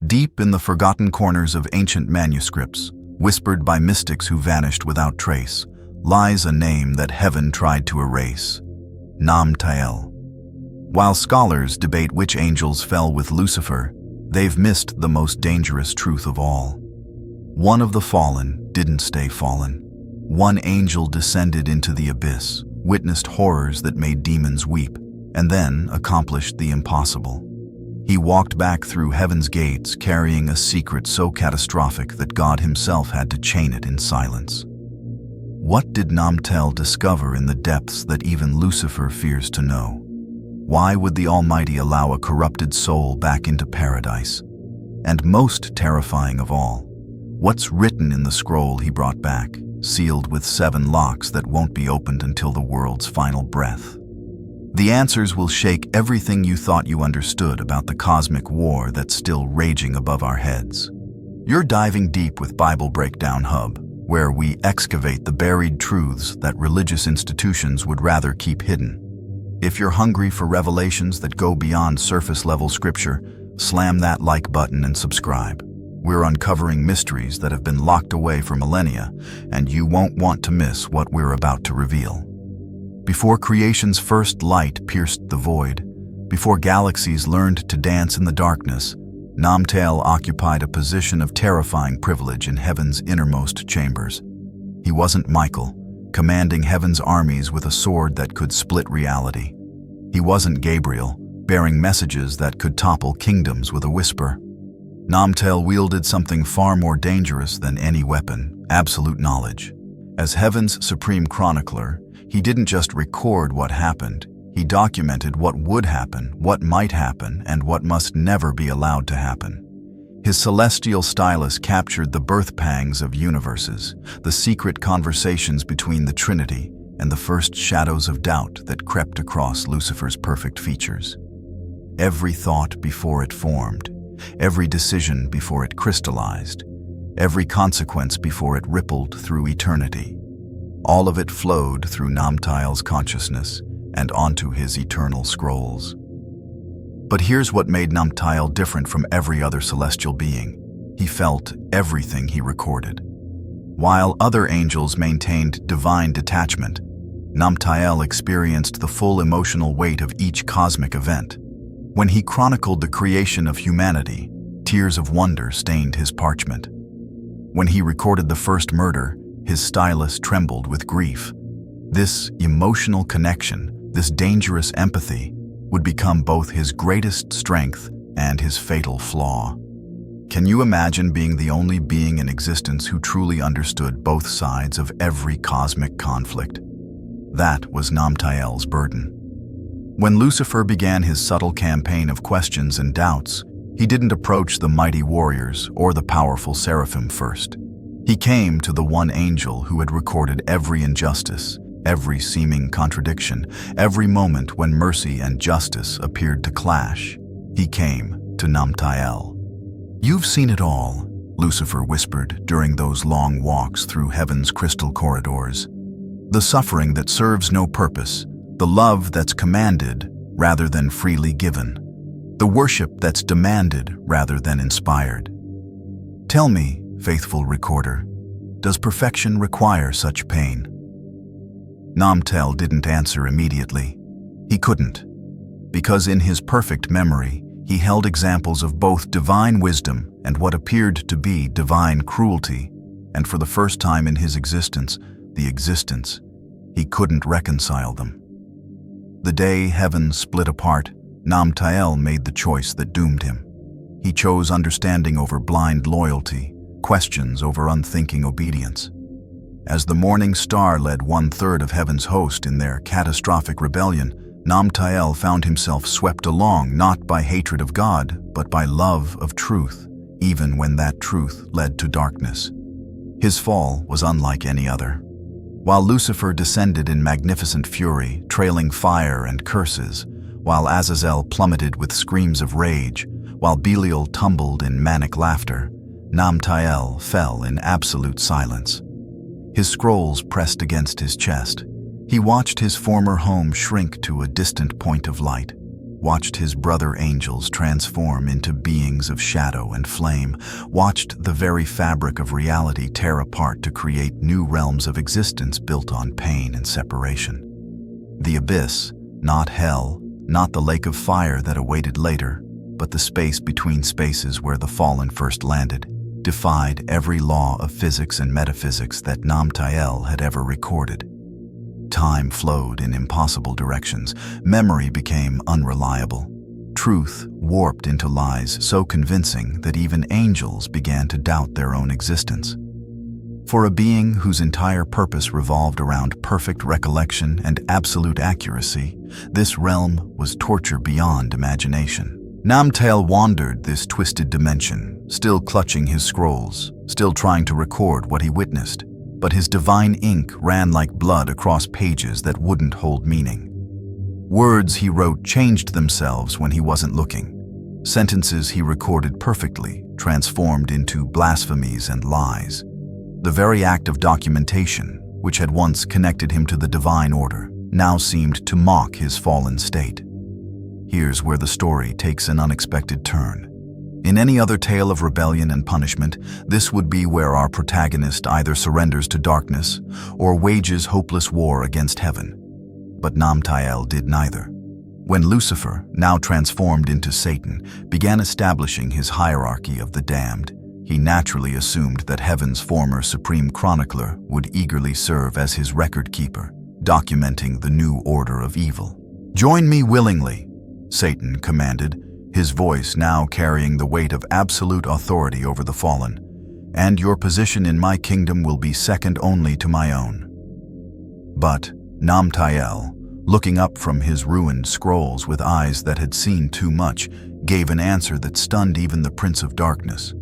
Deep in the forgotten corners of ancient manuscripts, whispered by mystics who vanished without trace, lies a name that heaven tried to erase: Namtael. While scholars debate which angels fell with Lucifer, they've missed the most dangerous truth of all. One of the fallen didn't stay fallen. One angel descended into the abyss, witnessed horrors that made demons weep, and then accomplished the impossible. He walked back through heaven's gates carrying a secret so catastrophic that God himself had to chain it in silence. What did Namtael discover in the depths that even Lucifer fears to know? Why would the Almighty allow a corrupted soul back into paradise? And most terrifying of all, what's written in the scroll he brought back, sealed with 7 locks that won't be opened until the world's final breath? The answers will shake everything you thought you understood about the cosmic war that's still raging above our heads. You're diving deep with Bible Breakdown Hub, where we excavate the buried truths that religious institutions would rather keep hidden. If you're hungry for revelations that go beyond surface-level scripture, slam that like button and subscribe. We're uncovering mysteries that have been locked away for millennia, and you won't want to miss what we're about to reveal. Before creation's first light pierced the void, before galaxies learned to dance in the darkness, Namtael occupied a position of terrifying privilege in heaven's innermost chambers. He wasn't Michael, commanding heaven's armies with a sword that could split reality. He wasn't Gabriel, bearing messages that could topple kingdoms with a whisper. Namtael wielded something far more dangerous than any weapon: absolute knowledge. As heaven's supreme chronicler, he didn't just record what happened, he documented what would happen, what might happen, and what must never be allowed to happen. His celestial stylus captured the birth pangs of universes, the secret conversations between the Trinity, and the first shadows of doubt that crept across Lucifer's perfect features. Every thought before it formed, every decision before it crystallized, every consequence before it rippled through eternity. All of it flowed through Namtael's consciousness and onto his eternal scrolls. But here's what made Namtael different from every other celestial being. He felt everything he recorded. While other angels maintained divine detachment, Namtael experienced the full emotional weight of each cosmic event. When he chronicled the creation of humanity, tears of wonder stained his parchment. When he recorded the first murder, his stylus trembled with grief. This emotional connection, this dangerous empathy, would become both his greatest strength and his fatal flaw. Can you imagine being the only being in existence who truly understood both sides of every cosmic conflict? That was Namtael's burden. When Lucifer began his subtle campaign of questions and doubts, he didn't approach the mighty warriors or the powerful seraphim first. He came to the one angel who had recorded every injustice, every seeming contradiction, every moment when mercy and justice appeared to clash. He came to Namtael. "You've seen it all," Lucifer whispered during those long walks through heaven's crystal corridors. "The suffering that serves no purpose, the love that's commanded rather than freely given, the worship that's demanded rather than inspired. Tell me, faithful recorder, does perfection require such pain?" Namtael didn't answer immediately. He couldn't, because in his perfect memory, he held examples of both divine wisdom and what appeared to be divine cruelty, and for the first time in his existence, he couldn't reconcile them. The day heaven split apart, Namtael made the choice that doomed him. He chose understanding over blind loyalty, questions over unthinking obedience. As the morning star led 1/3 of heaven's host in their catastrophic rebellion, Namtael found himself swept along not by hatred of God, but by love of truth, even when that truth led to darkness. His fall was unlike any other. While Lucifer descended in magnificent fury, trailing fire and curses, while Azazel plummeted with screams of rage, while Belial tumbled in manic laughter, Namtael fell in absolute silence. His scrolls pressed against his chest. He watched his former home shrink to a distant point of light, watched his brother angels transform into beings of shadow and flame, watched the very fabric of reality tear apart to create new realms of existence built on pain and separation. The abyss, not hell, not the lake of fire that awaited later, but the space between spaces where the fallen first landed, defied every law of physics and metaphysics that Namtael had ever recorded. Time flowed in impossible directions. Memory became unreliable. Truth warped into lies so convincing that even angels began to doubt their own existence. For a being whose entire purpose revolved around perfect recollection and absolute accuracy, this realm was torture beyond imagination. Namtael wandered this twisted dimension, still clutching his scrolls, still trying to record what he witnessed. But his divine ink ran like blood across pages that wouldn't hold meaning. Words he wrote changed themselves when he wasn't looking. Sentences he recorded perfectly transformed into blasphemies and lies. The very act of documentation, which had once connected him to the divine order, now seemed to mock his fallen state. Here's where the story takes an unexpected turn. In any other tale of rebellion and punishment, this would be where our protagonist either surrenders to darkness or wages hopeless war against heaven. But Namtael did neither. When Lucifer, now transformed into Satan, began establishing his hierarchy of the damned, he naturally assumed that heaven's former supreme chronicler would eagerly serve as his record keeper, documenting the new order of evil. "Join me willingly," Satan commanded, his voice now carrying the weight of absolute authority over the fallen, "and your position in my kingdom will be second only to my own." But Namtael, looking up from his ruined scrolls with eyes that had seen too much, gave an answer that stunned even the Prince of Darkness.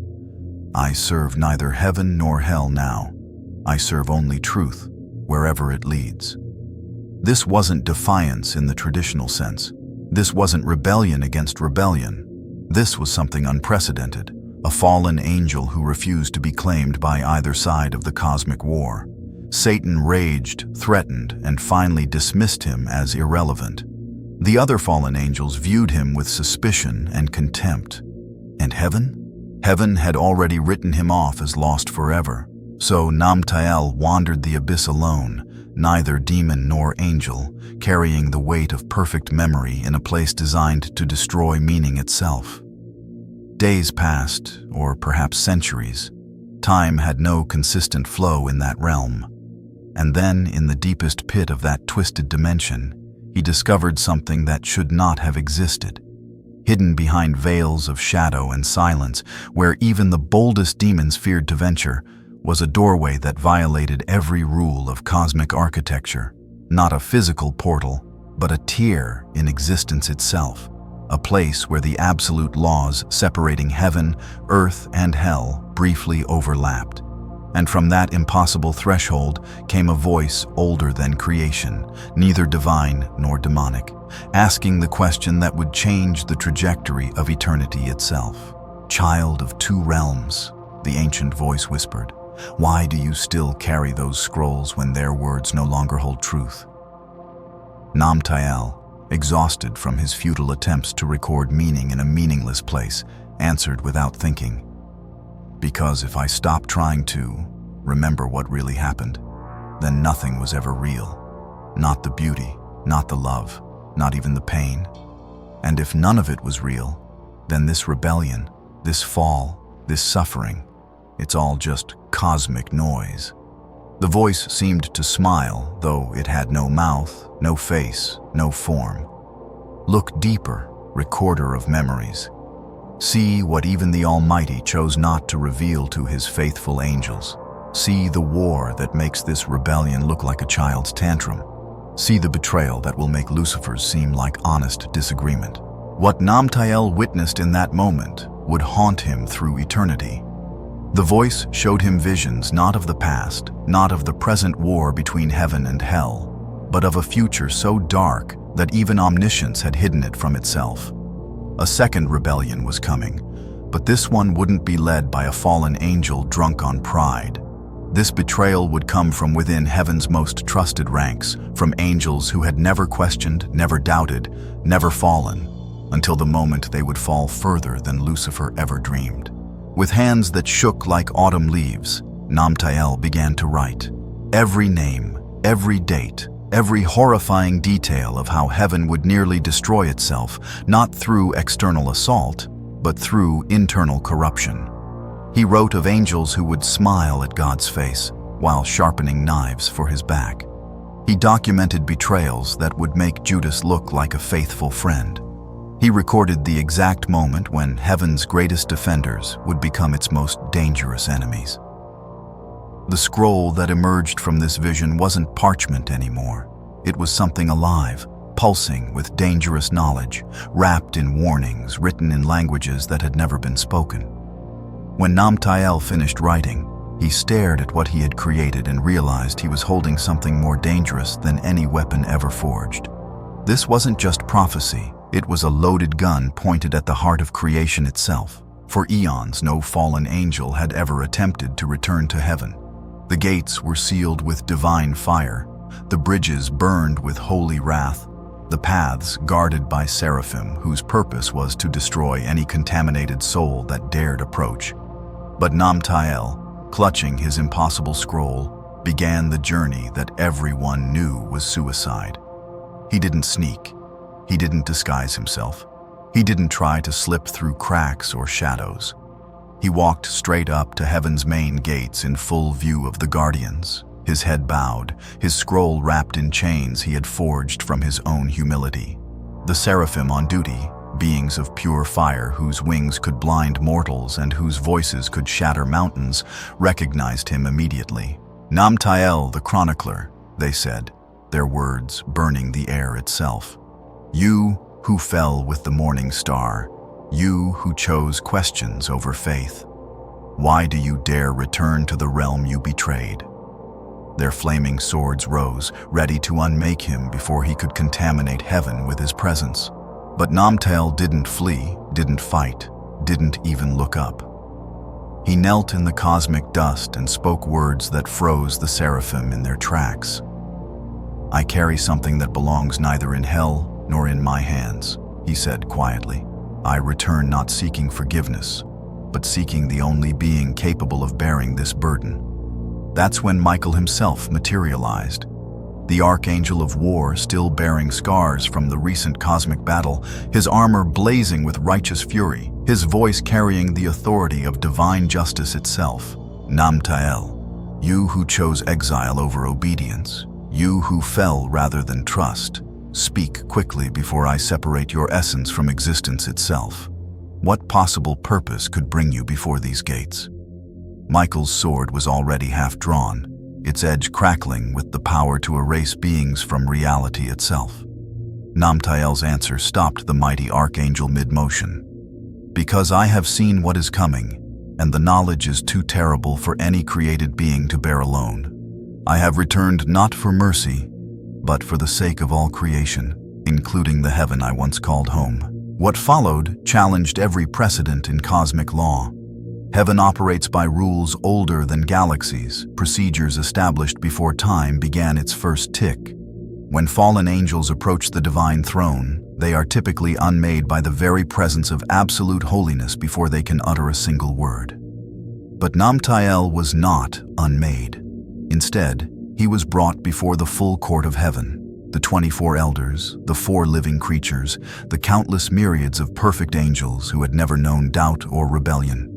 "I serve neither heaven nor hell now. I serve only truth, wherever it leads." This wasn't defiance in the traditional sense. This wasn't rebellion against rebellion. This was something unprecedented, a fallen angel who refused to be claimed by either side of the cosmic war. Satan raged, threatened, and finally dismissed him as irrelevant. The other fallen angels viewed him with suspicion and contempt. And heaven? Heaven had already written him off as lost forever. So Namtael wandered the abyss alone, neither demon nor angel, carrying the weight of perfect memory in a place designed to destroy meaning itself. Days passed, or perhaps centuries. Time had no consistent flow in that realm. And then, in the deepest pit of that twisted dimension, he discovered something that should not have existed. Hidden behind veils of shadow and silence, where even the boldest demons feared to venture, was a doorway that violated every rule of cosmic architecture. Not a physical portal, but a tier in existence itself, a place where the absolute laws separating heaven, earth, and hell briefly overlapped. And from that impossible threshold came a voice older than creation, neither divine nor demonic, asking the question that would change the trajectory of eternity itself. "Child of two realms," the ancient voice whispered, "why do you still carry those scrolls when their words no longer hold truth?" Namtael, exhausted from his futile attempts to record meaning in a meaningless place, answered without thinking, "Because if I stop trying to remember what really happened, then nothing was ever real. Not the beauty, not the love, not even the pain. And if none of it was real, then this rebellion, this fall, this suffering, it's all just cosmic noise." The voice seemed to smile, though it had no mouth, no face, no form. "Look deeper, recorder of memories. See what even the Almighty chose not to reveal to his faithful angels. See the war that makes this rebellion look like a child's tantrum. See the betrayal that will make Lucifer's seem like honest disagreement." What Namtael witnessed in that moment would haunt him through eternity. The voice showed him visions not of the past, not of the present war between heaven and hell, but of a future so dark that even omniscience had hidden it from itself. A second rebellion was coming, but this one wouldn't be led by a fallen angel drunk on pride. This betrayal would come from within heaven's most trusted ranks, from angels who had never questioned, never doubted, never fallen. until the moment they would fall further than Lucifer ever dreamed. With hands that shook like autumn leaves, Namtael began to write. Every name, every date, every horrifying detail of how heaven would nearly destroy itself, not through external assault, but through internal corruption. He wrote of angels who would smile at God's face while sharpening knives for his back. He documented betrayals that would make Judas look like a faithful friend. He recorded the exact moment when heaven's greatest defenders would become its most dangerous enemies. The scroll that emerged from this vision wasn't parchment anymore. It was something alive, pulsing with dangerous knowledge, wrapped in warnings written in languages that had never been spoken. When Namtael finished writing, he stared at what he had created and realized he was holding something more dangerous than any weapon ever forged. This wasn't just prophecy. It was a loaded gun pointed at the heart of creation itself. For eons, no fallen angel had ever attempted to return to heaven. The gates were sealed with divine fire, the bridges burned with holy wrath, the paths guarded by seraphim whose purpose was to destroy any contaminated soul that dared approach. But Namtael, clutching his impossible scroll, began the journey that everyone knew was suicide. He didn't sneak. He didn't disguise himself. He didn't try to slip through cracks or shadows. He walked straight up to heaven's main gates in full view of the guardians, his head bowed, his scroll wrapped in chains he had forged from his own humility. The seraphim on duty, beings of pure fire whose wings could blind mortals and whose voices could shatter mountains, recognized him immediately. "Namtael, the Chronicler," they said, their words burning the air itself. "You who fell with the morning star, you who chose questions over faith, why do you dare return to the realm you betrayed?" Their flaming swords rose, ready to unmake him before he could contaminate heaven with his presence. But Namtael didn't flee, didn't fight, didn't even look up. He knelt in the cosmic dust and spoke words that froze the seraphim in their tracks. "I carry something that belongs neither in hell nor in my hands," he said quietly. "I return not seeking forgiveness, but seeking the only being capable of bearing this burden." That's when Michael himself materialized. The archangel of war, still bearing scars from the recent cosmic battle, his armor blazing with righteous fury, his voice carrying the authority of divine justice itself. "Namtael, you who chose exile over obedience, you who fell rather than trust, speak quickly before I separate your essence from existence itself. What possible purpose could bring you before these gates?" Michael's sword was already half drawn, its edge crackling with the power to erase beings from reality itself. Namtael's answer stopped the mighty archangel mid-motion. "Because I have seen what is coming, and the knowledge is too terrible for any created being to bear alone. I have returned not for mercy, but for the sake of all creation, including the heaven I once called home." What followed challenged every precedent in cosmic law. Heaven operates by rules older than galaxies, procedures established before time began its first tick. When fallen angels approach the divine throne, they are typically unmade by the very presence of absolute holiness before they can utter a single word. But Namtael was not unmade. Instead, he was brought before the full court of heaven. The 24 elders, the 4 living creatures, the countless myriads of perfect angels who had never known doubt or rebellion.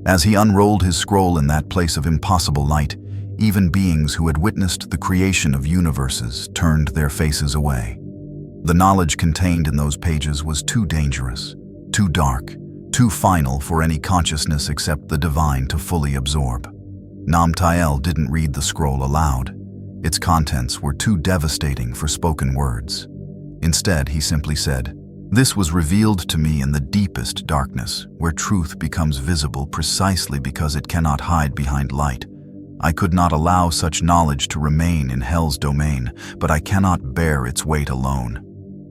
As he unrolled his scroll in that place of impossible light, even beings who had witnessed the creation of universes turned their faces away. The knowledge contained in those pages was too dangerous, too dark, too final for any consciousness except the divine to fully absorb. Namtael didn't read the scroll aloud. Its contents were too devastating for spoken words. Instead, he simply said, "This was revealed to me in the deepest darkness, where truth becomes visible precisely because it cannot hide behind light. I could not allow such knowledge to remain in hell's domain, but I cannot bear its weight alone.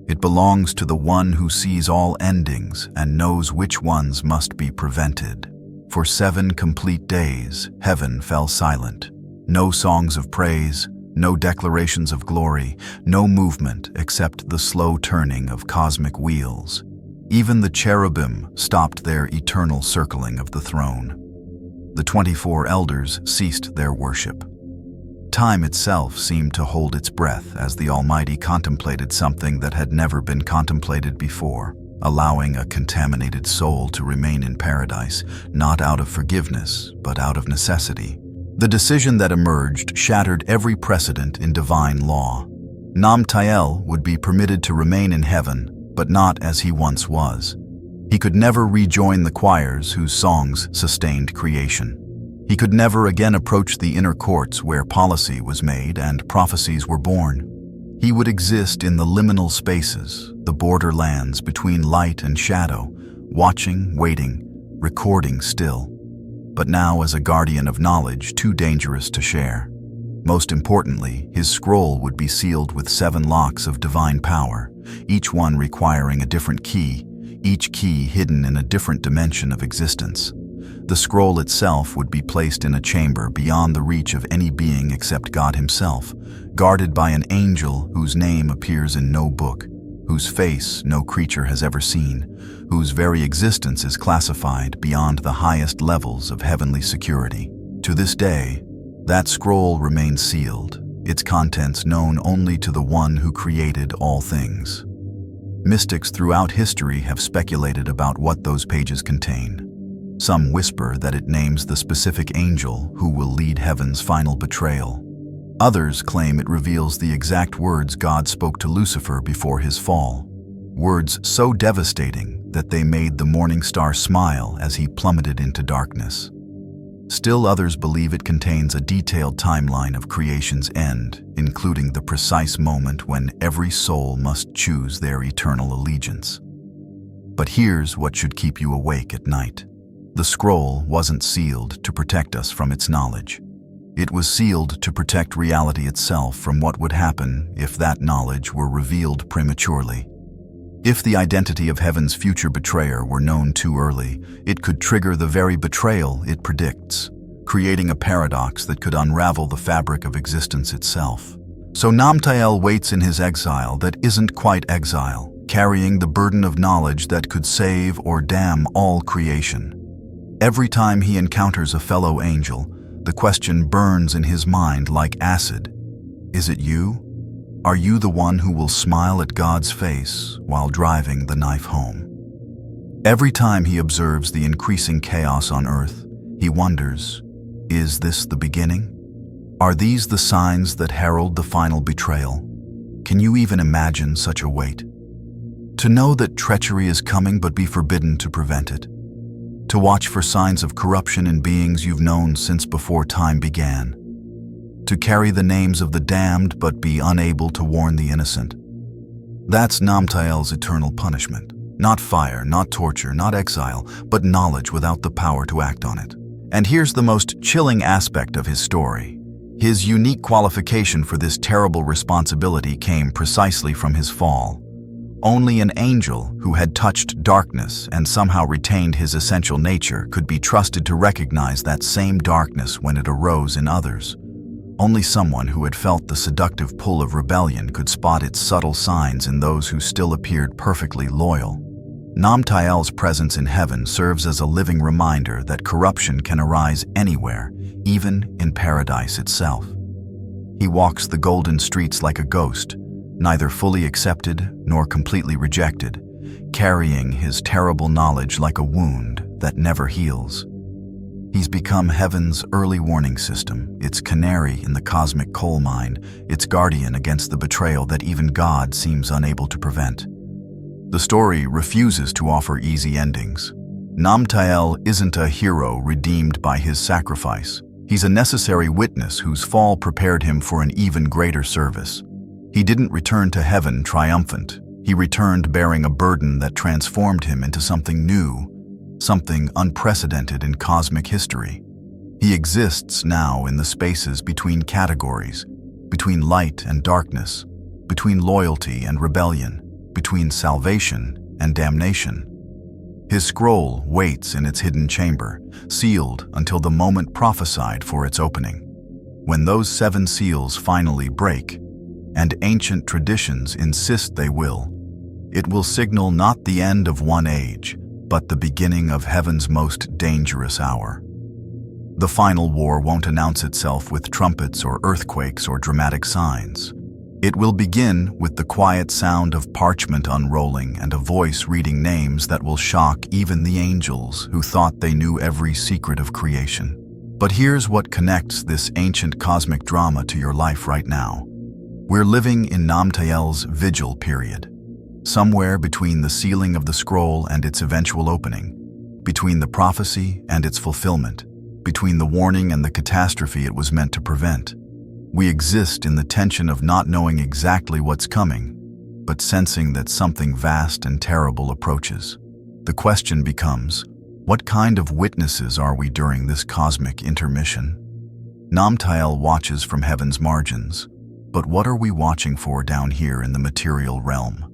It belongs to the one who sees all endings and knows which ones must be prevented." For 7 complete days, heaven fell silent. No songs of praise, no declarations of glory, no movement except the slow turning of cosmic wheels. Even the cherubim stopped their eternal circling of the throne. The 24 elders ceased their worship. Time itself seemed to hold its breath as the Almighty contemplated something that had never been contemplated before, allowing a contaminated soul to remain in paradise, not out of forgiveness, but out of necessity. The decision that emerged shattered every precedent in divine law. Namtael would be permitted to remain in heaven, but not as he once was. He could never rejoin the choirs whose songs sustained creation. He could never again approach the inner courts where policy was made and prophecies were born. He would exist in the liminal spaces, the borderlands between light and shadow, watching, waiting, recording still. But now as a guardian of knowledge too dangerous to share. Most importantly, his scroll would be sealed with 7 locks of divine power, each one requiring a different key, each key hidden in a different dimension of existence. The scroll itself would be placed in a chamber beyond the reach of any being except God himself, guarded by an angel whose name appears in no book, whose face no creature has ever seen, whose very existence is classified beyond the highest levels of heavenly security. To this day, that scroll remains sealed, its contents known only to the one who created all things. Mystics throughout history have speculated about what those pages contain. Some whisper that it names the specific angel who will lead heaven's final betrayal. Others claim it reveals the exact words God spoke to Lucifer before his fall, words so devastating that they made the morning star smile as he plummeted into darkness. Still others believe it contains a detailed timeline of creation's end, including the precise moment when every soul must choose their eternal allegiance. But here's what should keep you awake at night. The scroll wasn't sealed to protect us from its knowledge. It was sealed to protect reality itself from what would happen if that knowledge were revealed prematurely. If the identity of heaven's future betrayer were known too early, it could trigger the very betrayal it predicts, creating a paradox that could unravel the fabric of existence itself. So Namtael waits in his exile that isn't quite exile, carrying the burden of knowledge that could save or damn all creation. Every time he encounters a fellow angel, the question burns in his mind like acid. Is it you? Are you the one who will smile at God's face while driving the knife home? Every time he observes the increasing chaos on earth, he wonders, is this the beginning? Are these the signs that herald the final betrayal? Can you even imagine such a weight? To know that treachery is coming but be forbidden to prevent it. To watch for signs of corruption in beings you've known since before time began. To carry the names of the damned but be unable to warn the innocent. That's Namtael's eternal punishment. Not fire, not torture, not exile, but knowledge without the power to act on it. And here's the most chilling aspect of his story. His unique qualification for this terrible responsibility came precisely from his fall. Only an angel who had touched darkness and somehow retained his essential nature could be trusted to recognize that same darkness when it arose in others. Only someone who had felt the seductive pull of rebellion could spot its subtle signs in those who still appeared perfectly loyal. Namtael's presence in heaven serves as a living reminder that corruption can arise anywhere, even in paradise itself. He walks the golden streets like a ghost, neither fully accepted nor completely rejected, carrying his terrible knowledge like a wound that never heals. He's become heaven's early warning system, its canary in the cosmic coal mine, its guardian against the betrayal that even God seems unable to prevent. The story refuses to offer easy endings. Namtael isn't a hero redeemed by his sacrifice. He's a necessary witness whose fall prepared him for an even greater service. He didn't return to heaven triumphant. He returned bearing a burden that transformed him into something new, something unprecedented in cosmic history. He exists now in the spaces between categories, between light and darkness, between loyalty and rebellion, between salvation and damnation. His scroll waits in its hidden chamber, sealed until the moment prophesied for its opening. When those 7 seals finally break, and ancient traditions insist they will, It will signal not the end of one age, but the beginning of heaven's most dangerous hour. The final war won't announce itself with trumpets or earthquakes or dramatic signs. It will begin with the quiet sound of parchment unrolling and a voice reading names that will shock even the angels who thought they knew every secret of creation. But here's what connects this ancient cosmic drama to your life right now. We're living in Namtael's vigil period, somewhere between the sealing of the scroll and its eventual opening, between the prophecy and its fulfillment, between the warning and the catastrophe it was meant to prevent. We exist in the tension of not knowing exactly what's coming, but sensing that something vast and terrible approaches. The question becomes, what kind of witnesses are we during this cosmic intermission? Namtael watches from heaven's margins, but what are we watching for down here in the material realm?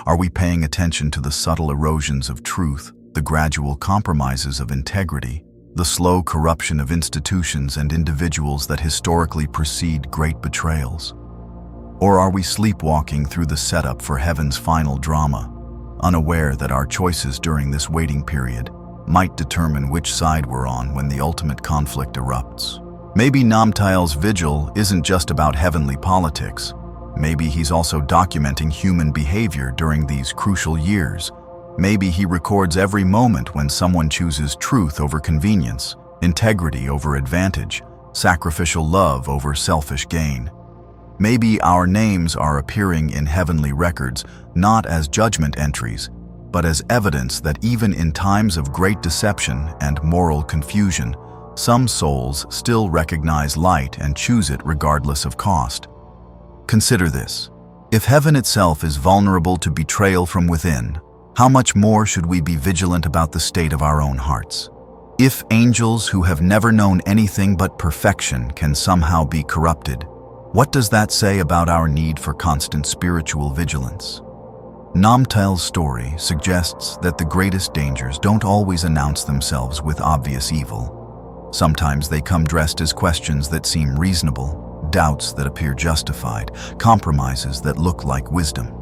Are we paying attention to the subtle erosions of truth, the gradual compromises of integrity, the slow corruption of institutions and individuals that historically precede great betrayals? Or are we sleepwalking through the setup for heaven's final drama, unaware that our choices during this waiting period might determine which side we're on when the ultimate conflict erupts? Maybe Namtael's vigil isn't just about heavenly politics. Maybe he's also documenting human behavior during these crucial years. Maybe he records every moment when someone chooses truth over convenience, integrity over advantage, sacrificial love over selfish gain. Maybe our names are appearing in heavenly records not as judgment entries, but as evidence that even in times of great deception and moral confusion, some souls still recognize light and choose it regardless of cost. Consider this. If heaven itself is vulnerable to betrayal from within, how much more should we be vigilant about the state of our own hearts? If angels who have never known anything but perfection can somehow be corrupted, what does that say about our need for constant spiritual vigilance? Namtael's story suggests that the greatest dangers don't always announce themselves with obvious evil. Sometimes they come dressed as questions that seem reasonable, doubts that appear justified, compromises that look like wisdom.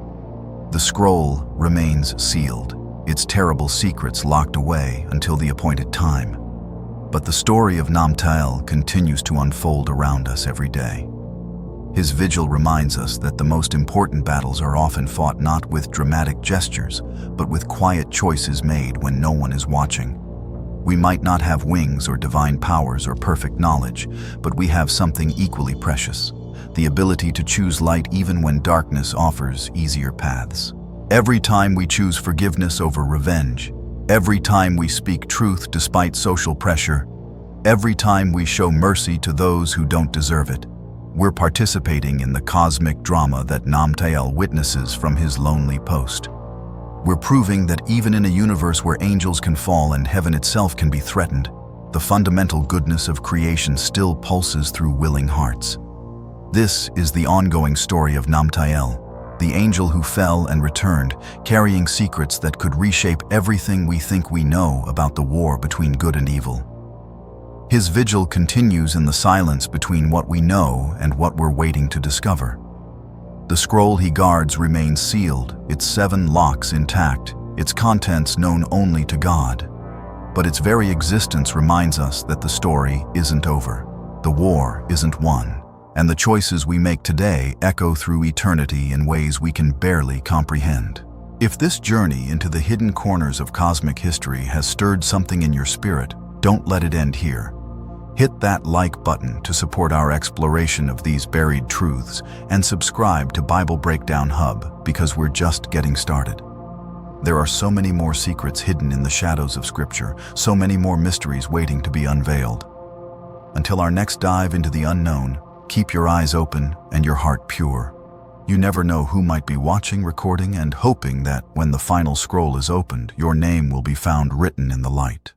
The scroll remains sealed, its terrible secrets locked away until the appointed time. But the story of Namtael continues to unfold around us every day. His vigil reminds us that the most important battles are often fought not with dramatic gestures, but with quiet choices made when no one is watching. We might not have wings or divine powers or perfect knowledge, but we have something equally precious: the ability to choose light even when darkness offers easier paths. Every time we choose forgiveness over revenge, every time we speak truth despite social pressure, every time we show mercy to those who don't deserve it, we're participating in the cosmic drama that Namtael witnesses from his lonely post. We're proving that even in a universe where angels can fall and heaven itself can be threatened, the fundamental goodness of creation still pulses through willing hearts. This is the ongoing story of Namtael, the angel who fell and returned, carrying secrets that could reshape everything we think we know about the war between good and evil. His vigil continues in the silence between what we know and what we're waiting to discover. The scroll he guards remains sealed, its 7 locks intact, its contents known only to God. But its very existence reminds us that the story isn't over, the war isn't won, and the choices we make today echo through eternity in ways we can barely comprehend. If this journey into the hidden corners of cosmic history has stirred something in your spirit, don't let it end here. Hit that like button to support our exploration of these buried truths, and subscribe to Bible Breakdown Hub because we're just getting started. There are so many more secrets hidden in the shadows of Scripture, so many more mysteries waiting to be unveiled. Until our next dive into the unknown, keep your eyes open and your heart pure. You never know who might be watching, recording, and hoping that when the final scroll is opened, your name will be found written in the light.